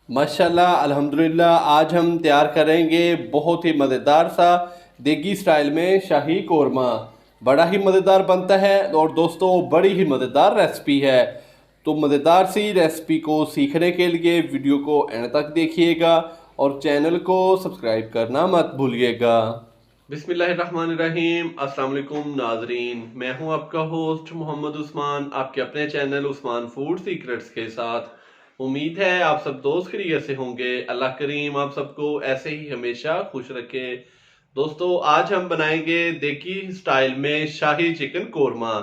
माशाल्लाह अल्हम्दुलिल्लाह। आज हम तैयार करेंगे बहुत ही मज़ेदार सा देगी स्टाइल में शाही कोरमा। बड़ा ही मज़ेदार बनता है और दोस्तों बड़ी ही मज़ेदार रेसिपी है। तो मज़ेदार सी रेसिपी को सीखने के लिए वीडियो को एंड तक देखिएगा और चैनल को सब्सक्राइब करना मत भूलिएगा। बिस्मिल्लाहिर्रहमानिर्रहीम। अस्सलाम वालेकुम नाजरीन, मैं हूं आपका होस्ट मोहम्मद उस्मान, आपके अपने चैनल उस्मान फूड सीक्रेट्स के साथ। उम्मीद है आप सब दोस्त खैरियत से होंगे। अल्लाह करीम आप सबको ऐसे ही हमेशा खुश रखे। दोस्तों आज हम बनाएंगे देगी स्टाइल में शाही चिकन कोरमा।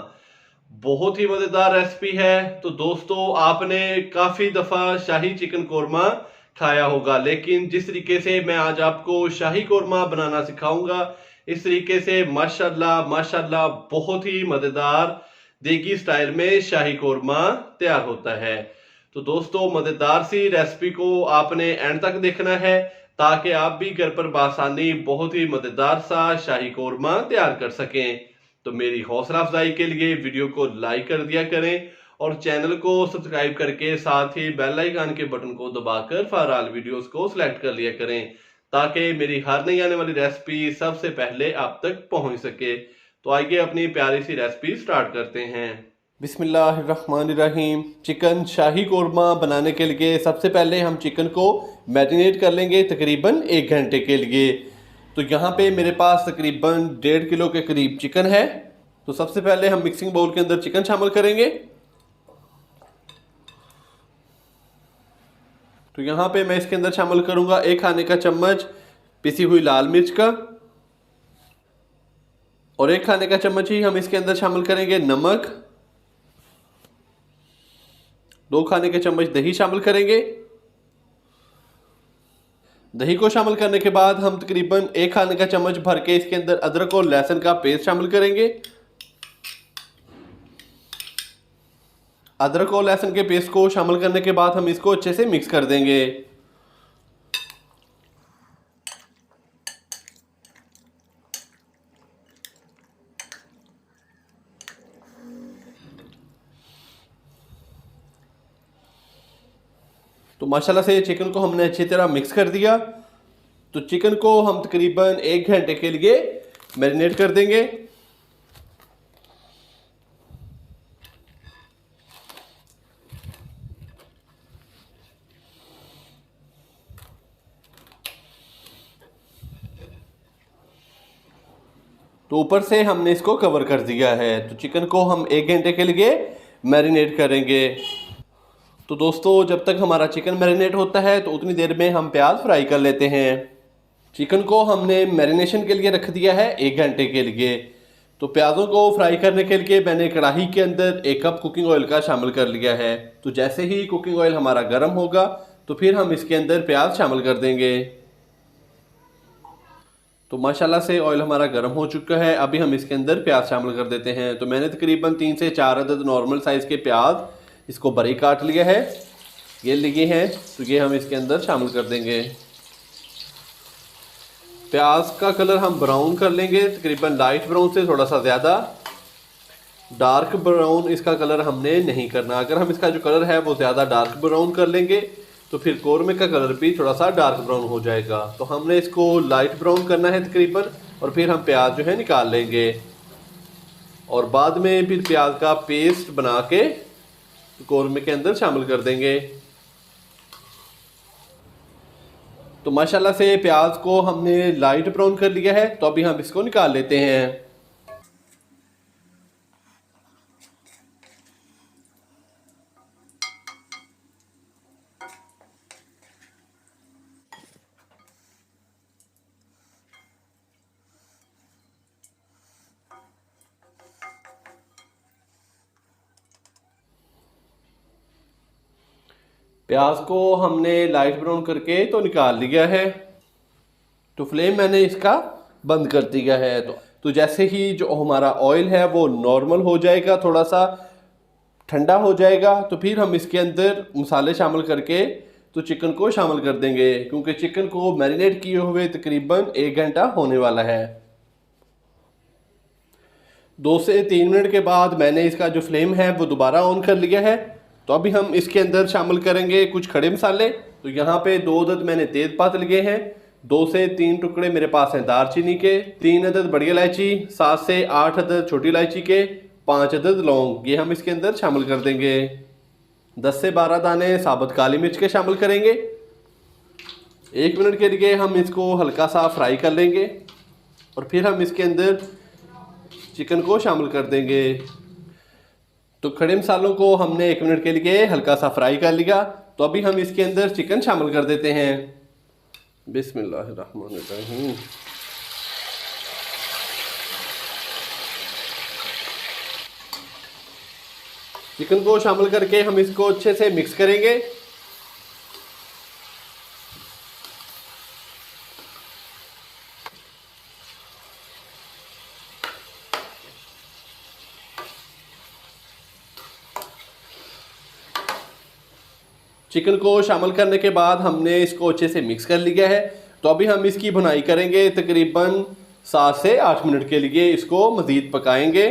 बहुत ही मजेदार रेसिपी है। तो दोस्तों आपने काफी दफा शाही चिकन कोरमा खाया होगा, लेकिन जिस तरीके से मैं आज आपको शाही कोरमा बनाना सिखाऊंगा, इस तरीके से माशाल्लाह माशाल्लाह बहुत ही मजेदार देगी स्टाइल में शाही कोरमा तैयार होता है। तो दोस्तों मजेदार सी रेसिपी को आपने एंड तक देखना है ताकि आप भी घर पर बासानी बहुत ही मजेदार सा शाही कोरमा तैयार कर सकें। तो मेरी हौसला अफजाई के लिए वीडियो को लाइक कर दिया करें और चैनल को सब्सक्राइब करके साथ ही बेल आइकन के बटन को दबाकर फॉर ऑल वीडियोस को सिलेक्ट कर लिया करें ताकि मेरी हर नई आने वाली रेसिपी सबसे पहले आप तक पहुंच सके। तो आइए अपनी प्यारी सी रेसिपी स्टार्ट करते हैं। बिस्मिल्लाहिर्रहमानिर्रहीम। चिकन शाही कोरमा बनाने के लिए सबसे पहले हम चिकन को मैरिनेट कर लेंगे तकरीबन 1 घंटे के लिए। तो यहाँ पे मेरे पास तकरीबन 1.5 किलो के करीब चिकन है। तो सबसे पहले हम मिक्सिंग बाउल के अंदर चिकन शामिल करेंगे। तो यहाँ पे मैं इसके अंदर शामिल करूँगा 1 खाने का चम्मच पिसी हुई लाल मिर्च का, और 1 खाने का चम्मच ही हम इसके अंदर शामिल करेंगे नमक। 2 खाने के चम्मच दही शामिल करेंगे। दही को शामिल करने के बाद हम तकरीबन 1 खाने का चम्मच भर के इसके अंदर अदरक और लहसुन का पेस्ट शामिल करेंगे। अदरक और लहसुन के पेस्ट को शामिल करने के बाद हम इसको अच्छे से मिक्स कर देंगे। तो माशाल्लाह से चिकन को हमने अच्छी तरह मिक्स कर दिया। तो चिकन को हम तकरीबन 1 घंटे के लिए मैरिनेट कर देंगे। तो ऊपर से हमने इसको कवर कर दिया है। तो चिकन को हम 1 घंटे के लिए मैरिनेट करेंगे। तो दोस्तों जब तक हमारा चिकन मैरिनेट होता है तो उतनी देर में हम प्याज फ्राई कर लेते हैं। चिकन को हमने मैरिनेशन के लिए रख दिया है 1 घंटे के लिए। तो प्याज़ों को फ्राई करने के लिए मैंने कढ़ाई के अंदर 1 कप कुकिंग ऑयल का शामिल कर लिया है। तो जैसे ही कुकिंग ऑयल हमारा गर्म होगा तो फिर हम इसके अंदर प्याज शामिल कर देंगे। तो माशाल्लाह से ऑयल हमारा गर्म हो चुका है। अभी हम इसके अंदर प्याज शामिल कर देते हैं। तो मैंने तकरीबन 3 से 4 अदद नॉर्मल साइज़ के प्याज इसको बारीक काट लिया है, ये लिए हैं। तो ये हम इसके अंदर शामिल कर देंगे। प्याज का कलर हम ब्राउन कर लेंगे, तकरीबन लाइट ब्राउन से थोड़ा सा ज़्यादा। डार्क ब्राउन इसका कलर हमने नहीं करना। अगर हम इसका जो कलर है वो ज़्यादा डार्क ब्राउन कर लेंगे तो फिर कोरमे का कलर भी थोड़ा सा डार्क ब्राउन हो जाएगा। तो हमने इसको लाइट ब्राउन करना है तकरीबन, और फिर हम प्याज जो है निकाल लेंगे और बाद में फिर प्याज का पेस्ट बना के कोरमे के अंदर शामिल कर देंगे। तो माशाल्लाह से प्याज को हमने लाइट ब्राउन कर लिया है। तो अभी हम इसको निकाल लेते हैं। प्याज को हमने लाइट ब्राउन करके तो निकाल लिया है। तो फ्लेम मैंने इसका बंद कर दिया है। तो जैसे ही जो हमारा ऑयल है वो नॉर्मल हो जाएगा, थोड़ा सा ठंडा हो जाएगा, तो फिर हम इसके अंदर मसाले शामिल करके तो चिकन को शामिल कर देंगे, क्योंकि चिकन को मैरिनेट किए हुए तकरीबन 1 घंटा होने वाला है। 2 से 3 मिनट के बाद मैंने इसका जो फ्लेम है वो दोबारा ऑन कर लिया है। तो अभी हम इसके अंदर शामिल करेंगे कुछ खड़े मसाले। तो यहाँ पे 2 अदद मैंने तेज़पात लिए हैं, 2 से 3 टुकड़े मेरे पास हैं दालचीनी के, 3 अदद बड़ी इलायची, 7 से 8 अदद छोटी इलायची के, 5 अदद लौंग, ये हम इसके अंदर शामिल कर देंगे। 10 से 12 दाने साबुत काली मिर्च के शामिल करेंगे। 1 मिनट के लिए हम इसको हल्का सा फ्राई कर लेंगे और फिर हम इसके अंदर चिकन को शामिल कर देंगे। तो खड़े मसालों को हमने 1 मिनट के लिए हल्का सा फ्राई कर लिया। तो अभी हम इसके अंदर चिकन शामिल कर देते हैं। बिस्मिल्लाहिर्रहमानिर्रहीम। चिकन को शामिल करके हम इसको अच्छे से मिक्स करेंगे। चिकन को शामिल करने के बाद हमने इसको अच्छे से मिक्स कर लिया है। तो अभी हम इसकी भुनाई करेंगे, तकरीबन 7 से 8 मिनट के लिए इसको मज़ीद पकाएंगे।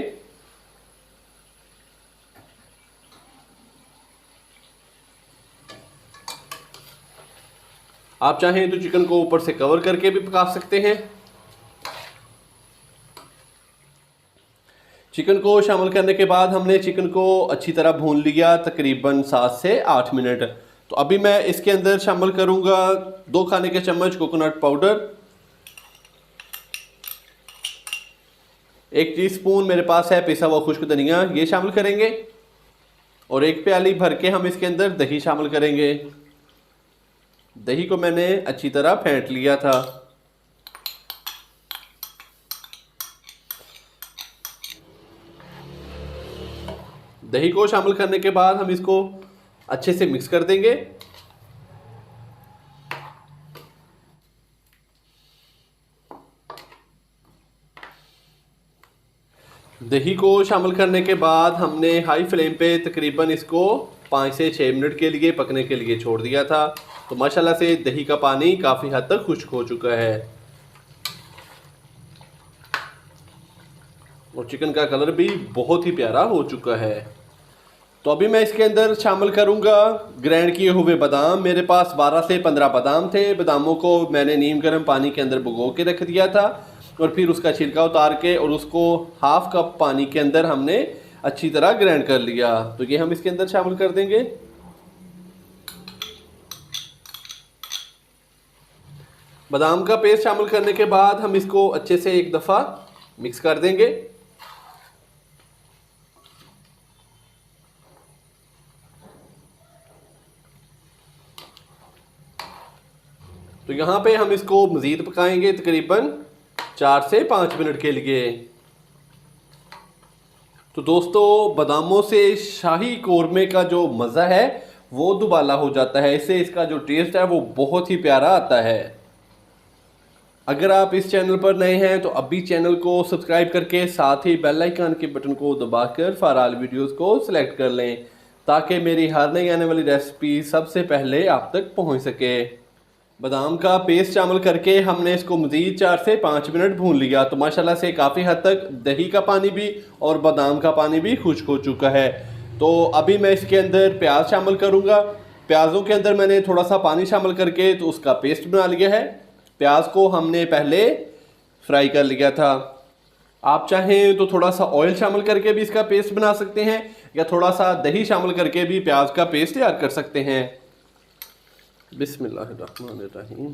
आप चाहें तो चिकन को ऊपर से कवर करके भी पका सकते हैं। चिकन को शामिल करने के बाद हमने चिकन को अच्छी तरह भून लिया, तकरीबन 7 से 8 मिनट। तो अभी मैं इसके अंदर शामिल करूंगा 2 खाने के चम्मच कोकोनट पाउडर, 1 टीस्पून मेरे पास है पिसा हुआ खुश्क धनिया, ये शामिल करेंगे। और 1 प्याली भर के हम इसके अंदर दही शामिल करेंगे। दही को मैंने अच्छी तरह फेंट लिया था। दही को शामिल करने के बाद हम इसको अच्छे से मिक्स कर देंगे। दही को शामिल करने के बाद हमने हाई फ्लेम पे तकरीबन इसको 5 से 6 मिनट के लिए पकने के लिए छोड़ दिया था। तो माशाल्लाह से दही का पानी काफ़ी हद तक खुश्क हो चुका है और चिकन का कलर भी बहुत ही प्यारा हो चुका है। तो अभी मैं इसके अंदर शामिल करूंगा ग्राइंड किए हुए बादाम। मेरे पास 12 से 15 बादाम थे। बादामों को मैंने नीम गर्म पानी के अंदर भिगो के रख दिया था और फिर उसका छिलका उतार के और उसको हाफ कप पानी के अंदर हमने अच्छी तरह ग्राइंड कर लिया। तो ये हम इसके अंदर शामिल कर देंगे। बादाम का पेस्ट शामिल करने के बाद हम इसको अच्छे से एक दफ़ा मिक्स कर देंगे। तो यहाँ पे हम इसको मज़ीद पकाएंगे तकरीबन 4 से 5 मिनट के लिए। तो दोस्तों, बादामों से शाही कोरमे का जो मज़ा है वो दुबाला हो जाता है। इससे इसका जो टेस्ट है वो बहुत ही प्यारा आता है। अगर आप इस चैनल पर नए हैं तो अभी चैनल को सब्सक्राइब करके साथ ही बेल आइकन के बटन को दबाकर फॉर ऑल वीडियोज़ को सिलेक्ट कर लें ताकि मेरी हर नई आने वाली रेसिपी सबसे पहले आप तक पहुँच सके। बादाम का पेस्ट शामिल करके हमने इसको मज़ीद 4 से 5 मिनट भून लिया। तो माशाल्लाह से काफ़ी हद तक दही का पानी भी और बादाम का पानी भी खुश्क हो चुका है। तो अभी मैं इसके अंदर प्याज शामिल करूँगा। प्याज़ों के अंदर मैंने थोड़ा सा पानी शामिल करके तो उसका पेस्ट बना लिया है। प्याज को हमने पहले फ्राई कर लिया था। आप चाहें तो थोड़ा सा ऑयल शामिल करके भी इसका पेस्ट बना सकते हैं या थोड़ा सा दही शामिल करके भी प्याज का पेस्ट तैयार कर सकते हैं। बिस्मिल्लाहिर्रहमानिर्रहीम।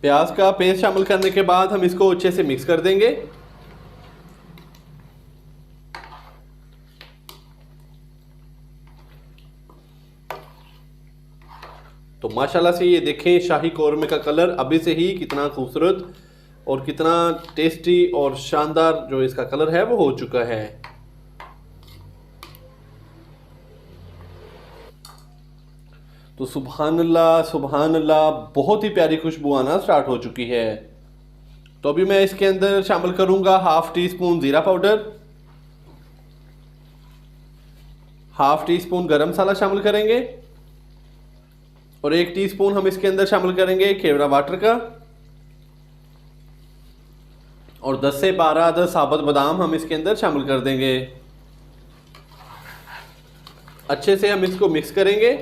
प्याज का पेस्ट शामिल करने के बाद हम इसको अच्छे से मिक्स कर देंगे। तो माशाल्लाह से ये देखें शाही कौरमे का कलर अभी से ही कितना खूबसूरत और कितना टेस्टी और शानदार जो इसका कलर है वो हो चुका है। तो सुभान अल्लाह, बहुत ही प्यारी खुशबू आना स्टार्ट हो चुकी है। तो अभी मैं इसके अंदर शामिल करूंगा हाफ टी स्पून ज़ीरा पाउडर, हाफ टी स्पून गरम मसाला शामिल करेंगे और 1 टीस्पून हम इसके अंदर शामिल करेंगे केवड़ा वाटर का और 10 से 12 अदद साबुत बादाम हम इसके अंदर शामिल कर देंगे। अच्छे से हम इसको मिक्स करेंगे।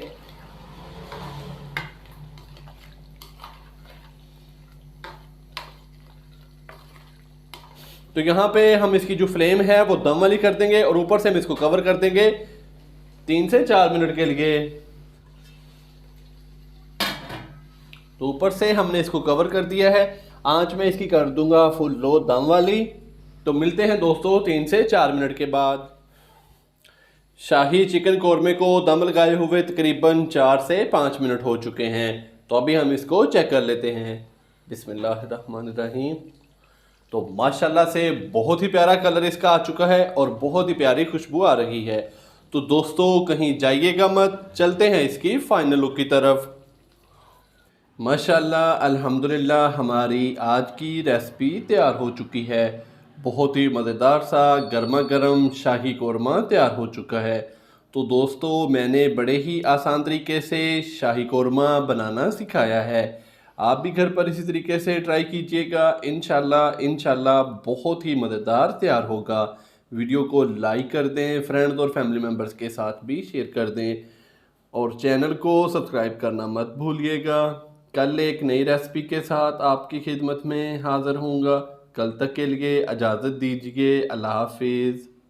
तो यहाँ पे हम इसकी जो फ्लेम है वो दम वाली कर देंगे और ऊपर से हम इसको कवर कर देंगे 3 से 4 मिनट के लिए। तो ऊपर से हमने इसको कवर कर दिया है। आंच में इसकी कर दूंगा फुल लो दम वाली। तो मिलते हैं दोस्तों 3 से 4 मिनट के बाद। शाही चिकन कौरमे को दम लगाए हुए तकरीबन 4 से 5 मिनट हो चुके हैं। तो अभी हम इसको चेक कर लेते हैं। बिस्मिल्लाहिर्रहमानिर्रहीम। तो माशाल्लाह से बहुत ही प्यारा कलर इसका आ चुका है और बहुत ही प्यारी खुशबू आ रही है। तो दोस्तों कहीं जाइएगा मत, चलते हैं इसकी फाइनल लुक की तरफ। माशाल्लाह अल्हम्दुलिल्लाह हमारी आज की रेसिपी तैयार हो चुकी है। बहुत ही मज़ेदार सा गर्मा गर्म शाही कौरमा तैयार हो चुका है। तो दोस्तों मैंने बड़े ही आसान तरीके से शाही कौरमा बनाना सिखाया है। आप भी घर पर इसी तरीके से ट्राई कीजिएगा। इंशाल्लाह बहुत ही मज़ेदार तैयार होगा। वीडियो को लाइक कर दें, फ्रेंड्स और फैमिली मेम्बर्स के साथ भी शेयर कर दें और चैनल को सब्सक्राइब करना मत भूलिएगा। कल एक नई रेसिपी के साथ आपकी खिदमत में हाज़िर होऊंगा। कल तक के लिए इजाज़त दीजिए। अल्लाह हाफिज़।